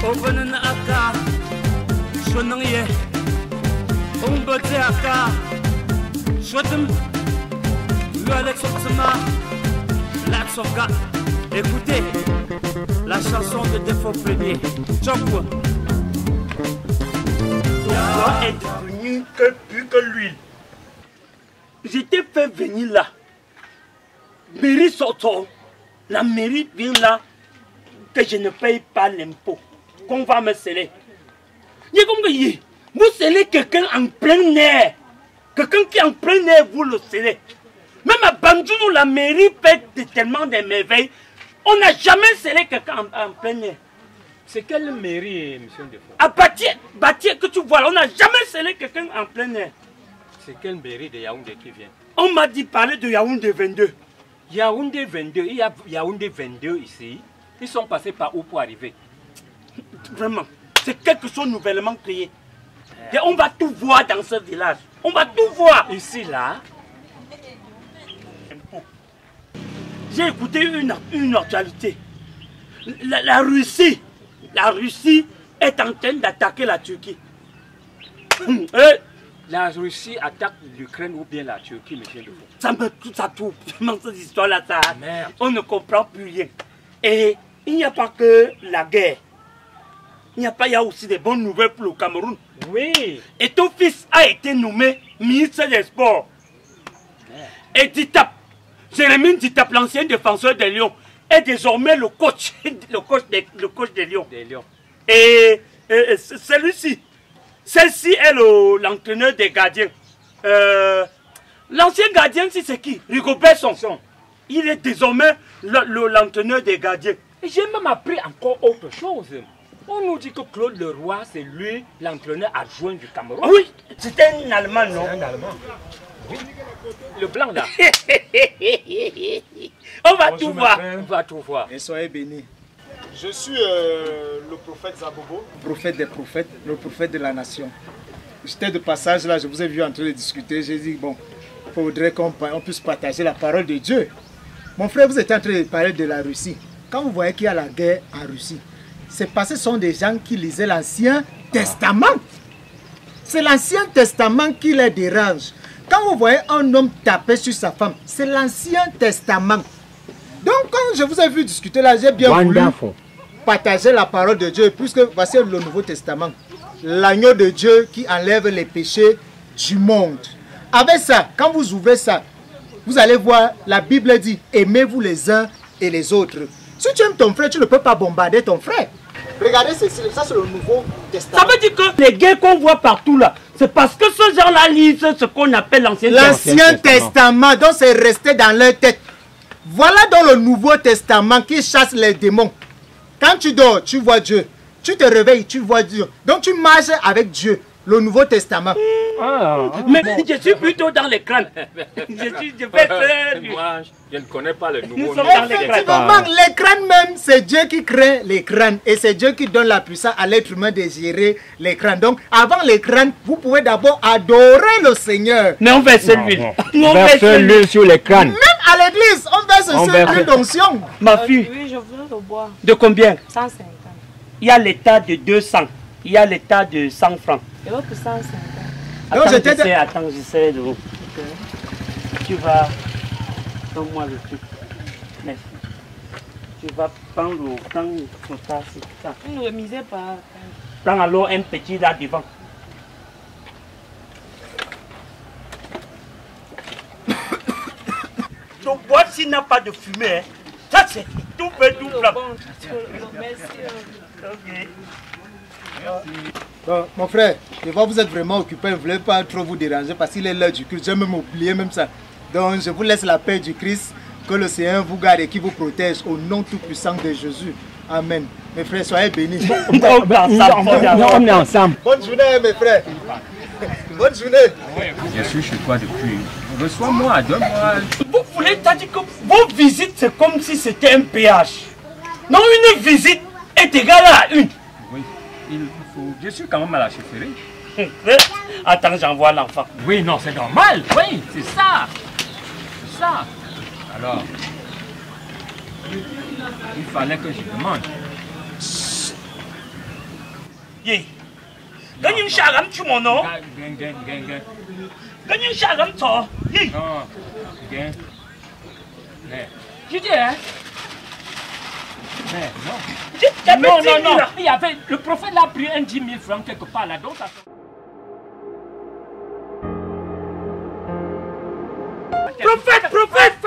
Ovenin aka, shonang ye, ombote aka, shotem, lualet sotsama, lat sofga. Écoutez la chanson de Défaut Premier. Chokwa. Toi est devenu que plus que l'huile. Je t'ai fait venir là. Mairie sortant. La mairie vient là. Que je ne paye pas l'impôt. Qu'on va me sceller. Vous scellez quelqu'un en plein air. Quelqu'un qui est en plein air, vous le scellez. Même à Bandounou, la mairie fait tellement de merveilles. On n'a jamais scellé quelqu'un en plein air. C'est quelle mairie, monsieur Defoe? À Bâtir que tu vois là, on n'a jamais scellé quelqu'un en plein air. C'est quelle mairie de Yaoundé qui vient? On m'a dit parler de Yaoundé 22. Yaoundé 22, il y a Yaoundé 22 ici. Ils sont passés par où pour arriver? Vraiment, c'est quelque chose nouvellement créé. Et on va tout voir dans ce village. On va tout voir. Ici, là. J'ai écouté une actualité. La Russie est en train d'attaquer la Turquie. La Russie attaque l'Ukraine ou bien la Turquie, monsieur Defoe? Ça me tout ça tout. Cette histoire-là, ça, merde. On ne comprend plus rien. Et il n'y a pas que la guerre. Il y a aussi des bonnes nouvelles pour le Cameroun. Oui. Et ton fils a été nommé ministre des Sports. Et Ditap, Jérémie Ditap, l'ancien défenseur des Lions, est désormais le coach des Lions. Et celui-ci, celle-ci est l'entraîneur des gardiens. L'ancien gardien, c'est qui? Rigobert Sanson. Il est désormais l'entraîneur des gardiens. Et j'ai même appris encore autre chose. On nous dit que Claude Leroy, c'est lui l'entraîneur adjoint du Cameroun. Oui, c'était un Allemand, non? C'est un Allemand. Oui. Le blanc là. On va tout voir. On va tout voir. Et soyez bénis. Je suis le prophète Zabobo. Prophète des prophètes, le prophète de la nation. J'étais de passage là, je vous ai vu en train de discuter. J'ai dit, bon, il faudrait qu'on puisse partager la parole de Dieu. Mon frère, vous êtes en train de parler de la Russie. Quand vous voyez qu'il y a la guerre en Russie, c'est parce que ce sont des gens qui lisaient l'Ancien Testament. C'est l'Ancien Testament qui les dérange. Quand vous voyez un homme taper sur sa femme, c'est l'Ancien Testament. Donc, quand je vous ai vu discuter là, j'ai bien voulu partager la parole de Dieu, puisque voici le Nouveau Testament. L'agneau de Dieu qui enlève les péchés du monde. Avec ça, quand vous ouvrez ça, vous allez voir, la Bible dit, aimez-vous les uns et les autres. Si tu aimes ton frère, tu ne peux pas bombarder ton frère. Regardez ceci, ça c'est le Nouveau Testament. Ça veut dire que les guerres qu'on voit partout là, c'est parce que ce genre-là lisent ce qu'on appelle l'Ancien Testament. Donc c'est resté dans leur tête. Voilà dans le Nouveau Testament qui chasse les démons. Quand tu dors, tu vois Dieu. Tu te réveilles, tu vois Dieu. Donc tu marches avec Dieu. Le Nouveau Testament. Mais je suis plutôt dans les crânes. Moi, je ne connais pas le Nouveau. Effectivement, les crânes même, c'est Dieu qui crée les crânes. Et c'est Dieu qui donne la puissance à l'être humain de gérer les crânes. Donc, avant les crânes, vous pouvez d'abord adorer le Seigneur. Mais on verse l'huile. On verse l'huile sur les crânes. Même à l'église, on verse l'huile d'onction. Ma fille. Oui, je voudrais le boire. De combien? 150. Il y a l'état de 200. Il y a l'état de 100 francs. Et l'autre 150. Attends, j'essaie de vous. Tu vas. Donne-moi le truc. Merci. Tu vas prendre ça, c'est ça. Ne remisez pas. Prends alors un petit là devant. Donc, boîte s'il n'a pas de fumée, hein. Ça c'est tout fait, tout plat. Merci. Ok. Mon frère, je vois que vous êtes vraiment occupé, je ne voulais pas trop vous déranger parce qu'il est l'heure du culte. J'ai même oublié même ça. Donc je vous laisse la paix du Christ, que le Seigneur vous garde et qui vous protège au nom tout puissant de Jésus. Amen. Mes frères, soyez bénis. On est ensemble. Bonne journée mes frères. Bonne journée. Je suis chez toi depuis. Reçois-moi, donne-moi. Vous voulez dire que vos visites c'est comme si c'était un péage. Non, une visite est égale à une. Oui, je suis quand même à la chefferie. Attends, j'envoie l'enfant. Oui, non, c'est normal. Oui, c'est ça. C'est ça. Alors, il fallait que je demande. Yé. Gagne une charme, tu mon nom. Gagne une charme, toi. Yé. Non. Je dis, hein? Mais non. Non. Il y avait, le prophète a pris un 10 000 francs quelque part là. Donc ça... Prophète.